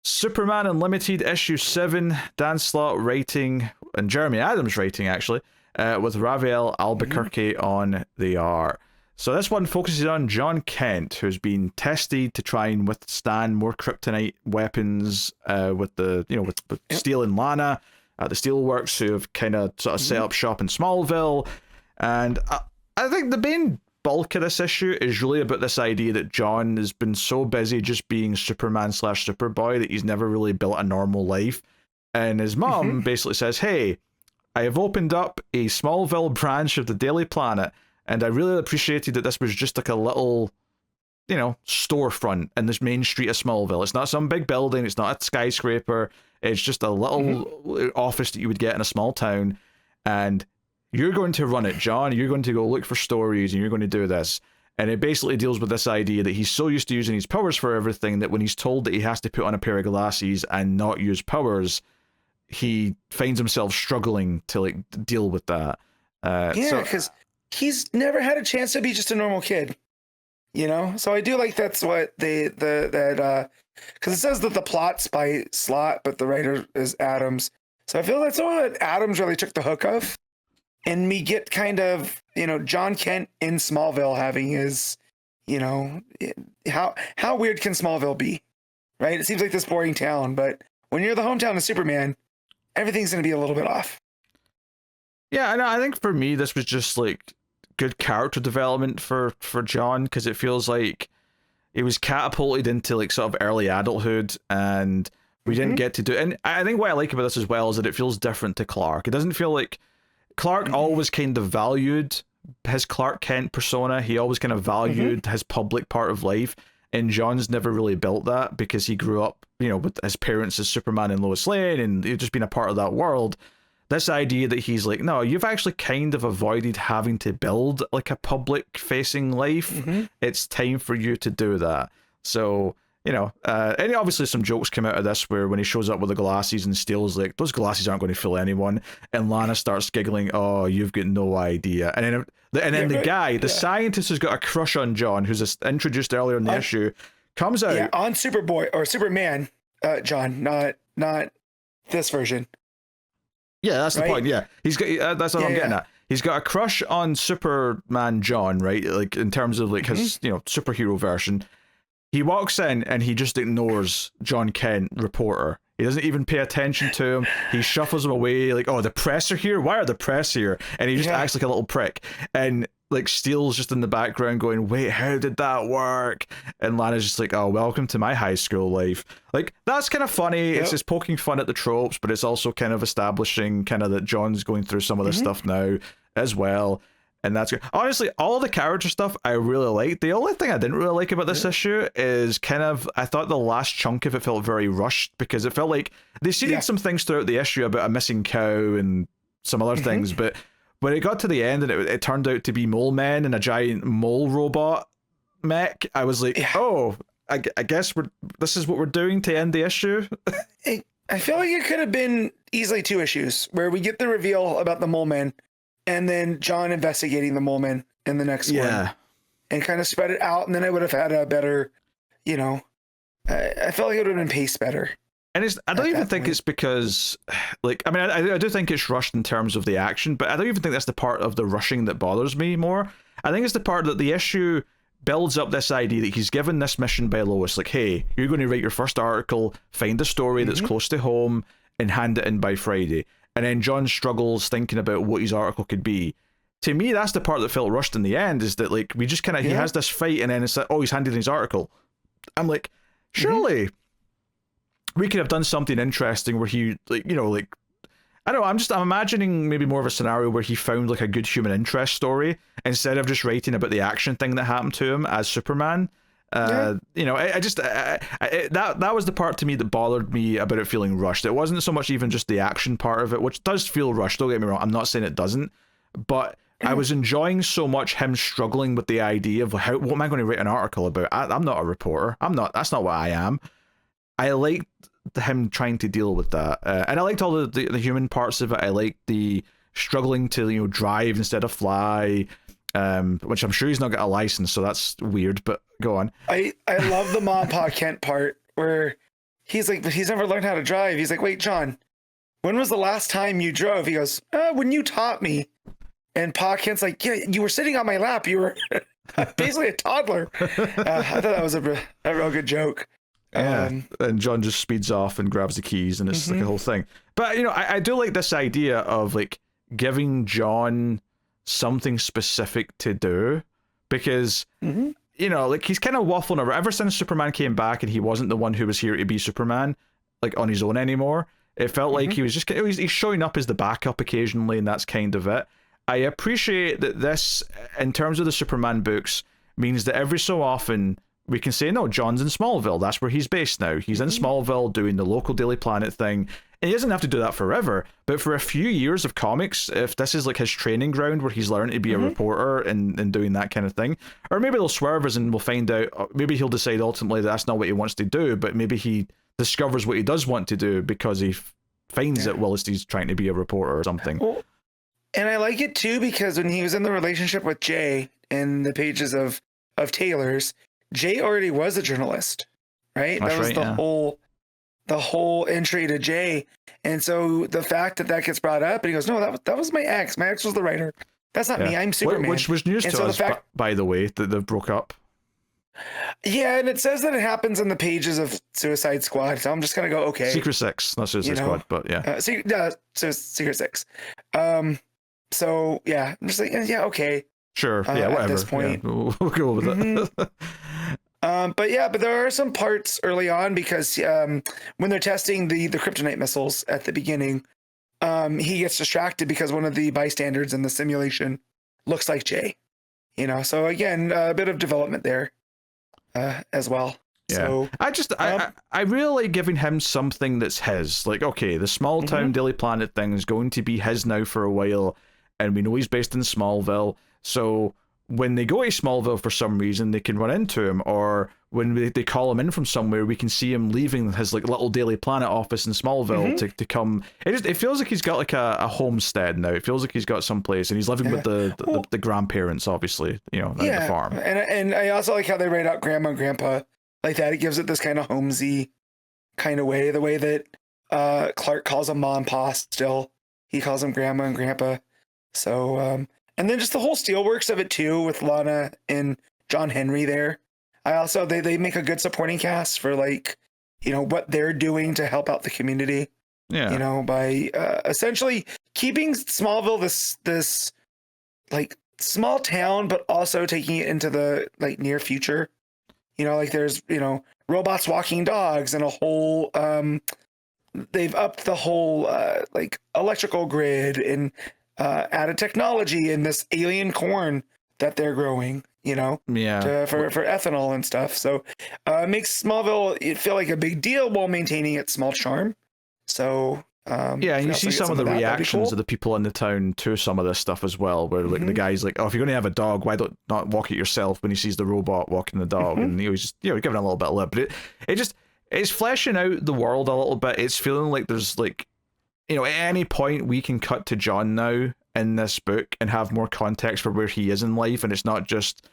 Superman Unlimited issue 7, Dan Slott writing, and Jeremy Adams writing actually, with Rafael Albuquerque on the art. So this one focuses on John Kent, who's been tested to try and withstand more kryptonite weapons with Steel and Lana at the Steelworks, who have kind of sort of set up shop in Smallville. And I think the main bulk of this issue is really about this idea that John has been so busy just being Superman / Superboy that he's never really built a normal life. And his mom basically says, hey, I have opened up a Smallville branch of the Daily Planet, and I really appreciated that this was just like a little, storefront in this main street of Smallville. It's not some big building, it's not a skyscraper, it's just a little office that you would get in a small town, and you're going to run it, John. You're going to go look for stories, and you're going to do this. And it basically deals with this idea that he's so used to using his powers for everything that when he's told that he has to put on a pair of glasses and not use powers, he finds himself struggling to deal with that. Because he's never had a chance to be just a normal kid, So I do like that's what because it says that the plot's by Slott, but the writer is Adams. So I feel that's what Adams really took the hook of. And we get kind of, John Kent in Smallville having his, how weird can Smallville be, right? It seems like this boring town, but when you're the hometown of Superman, everything's going to be a little bit off. Yeah, I think for me, this was just good character development for John, because it feels like he was catapulted into sort of early adulthood, and we didn't get to do it. And I think what I like about this as well is that it feels different to Clark. It doesn't feel like Clark always kind of valued his Clark Kent persona. He always kind of valued his public part of life, and John's never really built that because he grew up, with his parents as Superman and Lois Lane, and he'd just been a part of that world. This idea that he's no, you've actually kind of avoided having to build a public facing life. It's time for you to do that. So, and obviously some jokes come out of this where when he shows up with the glasses and Steele's those glasses aren't going to fool anyone, and Lana starts giggling, oh, you've got no idea. And then the scientist who's got a crush on John, who's introduced earlier in the issue, comes out. Yeah, on Superboy or Superman, John, not this version. Yeah, that's the point. Yeah, he's got. That's what I'm getting at. He's got a crush on Superman John, right? In terms of his superhero version. He walks in and he just ignores John Kent, reporter. He doesn't even pay attention to him. He shuffles him away, oh, the press are here? Why are the press here? And he just acts like a little prick. And Steele's just in the background going, wait, how did that work? And Lana's just oh, welcome to my high school life. That's kind of funny. It's just poking fun at the tropes, but it's also kind of establishing that John's going through some of this stuff now as well. And that's good. Honestly, all the character stuff I really liked. The only thing I didn't really like about this issue is I thought the last chunk of it felt very rushed, because it felt like they seeded some things throughout the issue about a missing cow and some other things, but when it got to the end and it turned out to be mole men and a giant mole robot mech, I was oh, I guess this is what we're doing to end the issue. I feel like it could have been easily 2 issues where we get the reveal about the mole men, and then John investigating the mole men in the next one, and kind of spread it out, and then I would have had a better, I felt like it would have been paced better. And I don't even think it's because, I do think it's rushed in terms of the action, but I don't even think that's the part of the rushing that bothers me more. I think it's the part that the issue builds up this idea that he's given this mission by Lois, hey, you're going to write your first article, find a story that's close to home, and hand it in by Friday. And then John struggles thinking about what his article could be. To me, that's the part that felt rushed in the end, is that we just he has this fight, and then it's oh, he's handed his article. I'm surely we could have done something interesting where he I don't know, I'm imagining maybe more of a scenario where he found a good human interest story instead of just writing about the action thing that happened to him as Superman. That was the part to me that bothered me about it feeling rushed. It wasn't so much even just the action part of it, which does feel rushed, don't get me wrong, I'm not saying it doesn't, but I was enjoying so much him struggling with the idea of what am I going to write an article about? I'm not a reporter. That's not what I am. I liked him trying to deal with that, and I liked all the human parts of it. I liked the struggling to drive instead of fly, which I'm sure he's not got a license, so that's weird, but go on. I love the Mom Pa Kent part where he's like, but he's never learned how to drive. He's like, wait, John, when was the last time you drove? He goes, when you taught me. And Pa Kent's like, yeah, you were sitting on my lap. You were basically a toddler. I thought that was a real good joke. Yeah, and John just speeds off and grabs the keys, and it's like a whole thing. But, you know, I do like this idea of, like, giving John something specific to do, because, you know, like, he's kind of waffling around. Ever since Superman came back and he wasn't the one who was here to be Superman, like, on his own anymore, it felt like he was just, he's showing up as the backup occasionally, and that's kind of it. I appreciate that this, in terms of the Superman books, means that every so often we can say, no, John's in Smallville. That's where he's based now. He's in Smallville doing the local Daily Planet thing. And he doesn't have to do that forever. But for a few years of comics, if this is like his training ground where he's learning to be a reporter and doing that kind of thing, or maybe they'll swerve us and we'll find out, maybe he'll decide ultimately that's not what he wants to do, but maybe he discovers what he does want to do because he finds it whilst he's trying to be a reporter or something. Well, and I like it too, because when he was in the relationship with Jay in the pages of Taylor's, Jay already was a journalist, right? That's that was right, the whole entry to Jay. And so the fact that gets brought up, and he goes, no, that was my ex. My ex was the writer. That's not me. I'm Superman. Which was news to us, by the way, that they've broke up. Yeah, and it says that it happens in the pages of Suicide Squad. So I'm just gonna go, okay. Secret Six, not Suicide Squad, but yeah. Secret Six. So yeah, I'm just like, yeah, okay. Sure, yeah, whatever. At this point, we'll go with it. but there are some parts early on, because when they're testing the kryptonite missiles at the beginning, he gets distracted because one of the bystanders in the simulation looks like Jay. You know, so again, a bit of development there as well. Yeah. So, I really like giving him something that's his. Like, okay, the small town Daily Planet thing is going to be his now for a while, and we know he's based in Smallville. So when they go to Smallville for some reason, they can run into him, or when they call him in from somewhere, we can see him leaving his like little Daily Planet office in Smallville to come. It feels like he's got like a homestead now. It feels like he's got some place, and he's living with the grandparents, obviously, you know, at the farm. And I also like how they write out Grandma and Grandpa like that. It gives it this kind of homesy kind of way. The way that Clark calls him Mom and Pa still, he calls him Grandma and Grandpa. So, and then just the whole steelworks of it too, with Lana and John Henry there. I also, they make a good supporting cast for, like, you know, what they're doing to help out the community. Yeah. You know, by essentially keeping Smallville this like small town, but also taking it into the like near future. You know, like there's, you know, robots walking dogs and a whole they've upped the whole like electrical grid and added technology in this alien corn that they're growing, you know, for ethanol and stuff. So it makes Smallville feel like a big deal while maintaining its small charm. So and you see some of the reactions of the people in the town to some of this stuff as well, where like the guy's like, oh, if you're going to have a dog, why not walk it yourself, when he sees the robot walking the dog. And he was just, you know, giving a little bit of lip. But it's fleshing out the world a little bit. It's feeling like there's like, you know, at any point we can cut to John now in this book and have more context for where he is in life, and it's not just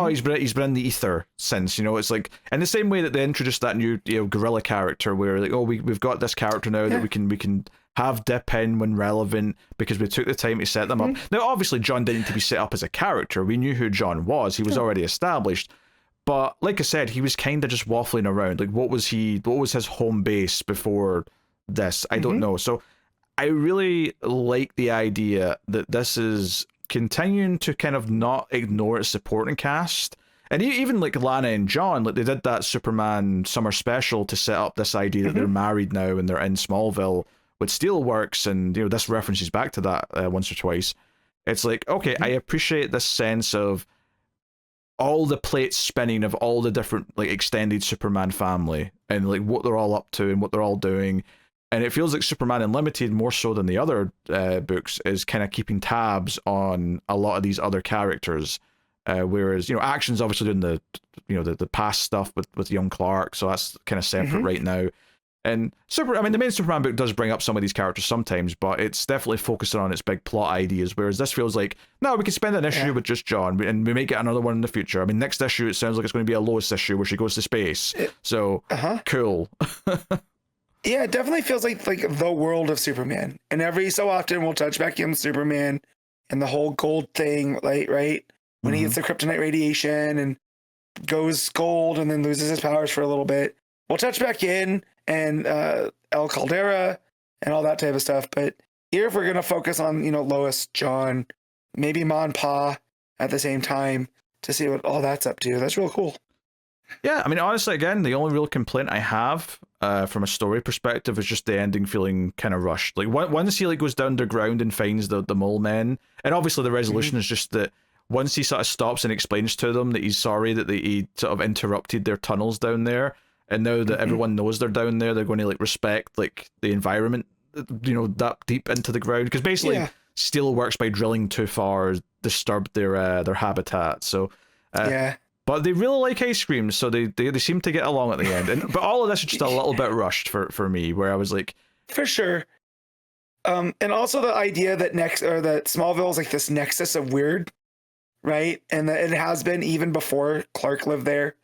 he's been in the ether since, you know. It's like in the same way that they introduced that new, you know, gorilla character, where like, oh, we've got this character now that we can have dip in when relevant because we took the time to set them up. Now obviously John didn't need to be set up as a character. We knew who John was. He was already established. But like I said, he was kind of just waffling around. Like, what was his home base before this? I don't know. So I really like the idea that this is continuing to kind of not ignore its supporting cast. And even like Lana and John, like they did that Superman summer special to set up this idea that they're married now and they're in Smallville with Steelworks, and, you know, this references back to that once or twice. It's like, okay, I appreciate this sense of all the plates spinning of all the different like extended Superman family and like what they're all up to and what they're all doing. And it feels like Superman Unlimited, more so than the other books, is kind of keeping tabs on a lot of these other characters. Whereas, you know, Action's obviously doing the past stuff with young Clark, so that's kind of separate right now. And the main Superman book does bring up some of these characters sometimes, but it's definitely focusing on its big plot ideas, whereas this feels like, no, we can spend an issue with just John, and we may get another one in the future. I mean, next issue, it sounds like it's going to be a Lois issue where she goes to space. So, cool. Yeah, it definitely feels like the world of Superman. And every so often we'll touch back in Superman and the whole gold thing, like, right? When he gets the kryptonite radiation and goes gold and then loses his powers for a little bit. We'll touch back in and El Caldera and all that type of stuff. But here, if we're going to focus on, Lois, John, maybe Ma and Pa at the same time to see what all that's up to, that's real cool. Yeah, I mean, honestly, again, the only real complaint I have from a story perspective is just the ending feeling kind of rushed. Like, once he goes down underground and finds the mole men, and obviously the resolution is just that once he sort of stops and explains to them that he's sorry that he sort of interrupted their tunnels down there, and now that everyone knows they're down there, they're going to respect the environment, that deep into the ground, because basically steel works by drilling too far, disturb their habitat. So but they really like ice cream, so they seem to get along at the end. But all of this is just a little bit rushed for me, where I was like, for sure. And also the idea that that Smallville is like this nexus of weird, right? And that it has been even before Clark lived there.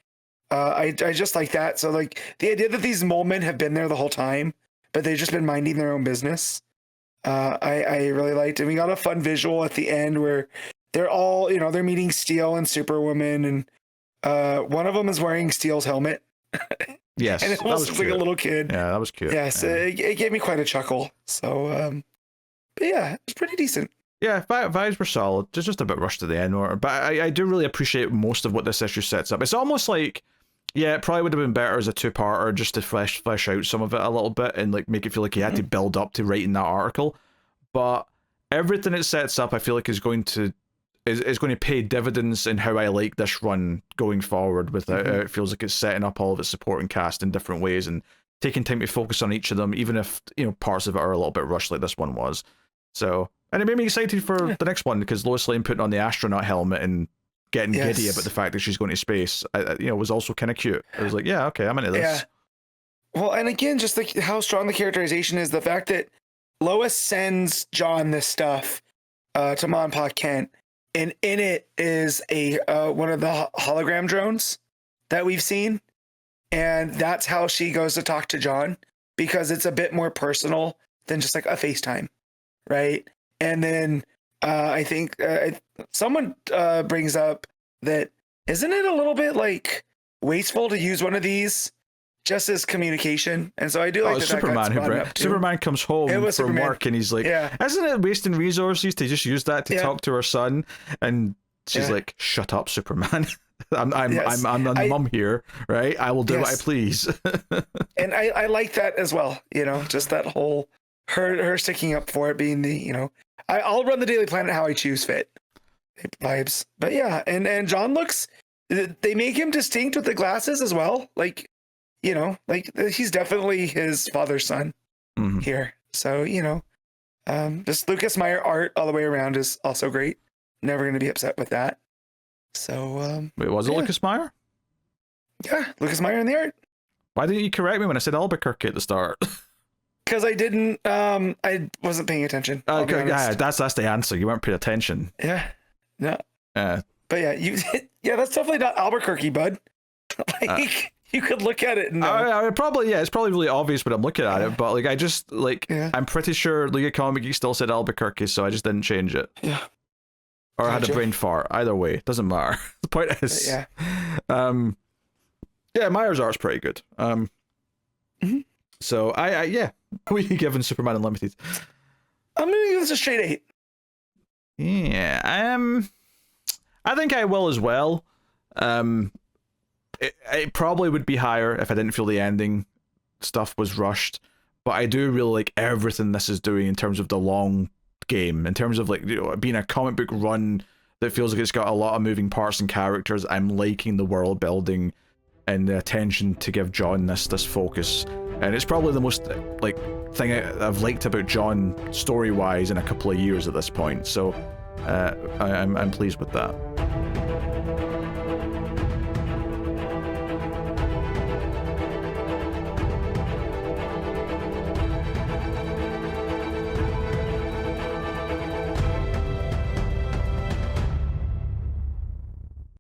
I just like that. So the idea that these mole men have been there the whole time, but they've just been minding their own business. I really liked it. We got a fun visual at the end where they're all, they're meeting Steel and Superwoman, and one of them is wearing Steel's helmet. Yes, and it almost looks like a little kid. Yeah, that was cute. Yes, it gave me quite a chuckle. So, but yeah, it's pretty decent. Yeah, vibes were solid. Just a bit rushed at the end, but I do really appreciate most of what this issue sets up. It's almost like, yeah, it probably would have been better as a two-parter just to flesh out some of it a little bit and make it feel like you had to build up to writing that article. But everything it sets up, I feel like is going to pay dividends in how I like this run going forward. With it feels like it's setting up all of its supporting cast in different ways and taking time to focus on each of them, even if parts of it are a little bit rushed like this one was. So, and it made me excited for the next one, because Lois Lane putting on the astronaut helmet and getting giddy about the fact that she's going to space, was also kind of cute. I was like, yeah, okay, I'm into this. Yeah. Well, and again, just how strong the characterization is, the fact that Lois sends John this stuff to Ma and Pa Kent, and in it is a one of the hologram drones that we've seen, and that's how she goes to talk to John, because it's a bit more personal than just like a FaceTime, right? And then I think someone brings up that, isn't it a little bit wasteful to use one of these just as communication? And so I do like that. Superman comes home from work and he's like, isn't it wasting resources to just use that to talk to her son? And she's like, shut up, Superman. I'm the mum here, right? I will do what I please. And I like that as well, just that whole her sticking up for it, being the, I'll run the Daily Planet how I choose fit vibes. But yeah, and John they make him distinct with the glasses as well. He's definitely his father's son here. So, just Lucas Meyer art all the way around is also great. Never going to be upset with that. So, wait, was it Lucas Meyer? Yeah, Lucas Meyer in the art. Why didn't you correct me when I said Albuquerque at the start? Because I didn't, I wasn't paying attention. Okay, yeah, that's the answer. You weren't paying attention. Yeah, no. But yeah, that's definitely not Albuquerque, bud. You could look at it and I probably, it's probably really obvious when I'm looking at it, but I just I'm pretty sure League of Comic Geek still said Albuquerque, so I just didn't change it. Yeah. Or I had a brain fart. Either way, doesn't matter. The point is, Meyer's art's pretty good. So we given Superman Unlimited. I'm gonna give this a straight 8. Yeah, I think I will as well. It probably would be higher if I didn't feel the ending stuff was rushed, but I do really like everything this is doing in terms of the long game, in terms of being a comic book run that feels like it's got a lot of moving parts and characters. I'm liking the world building and the attention to give John this focus, and it's probably the most thing I've liked about John story wise in a couple of years at this point. So I'm pleased with that.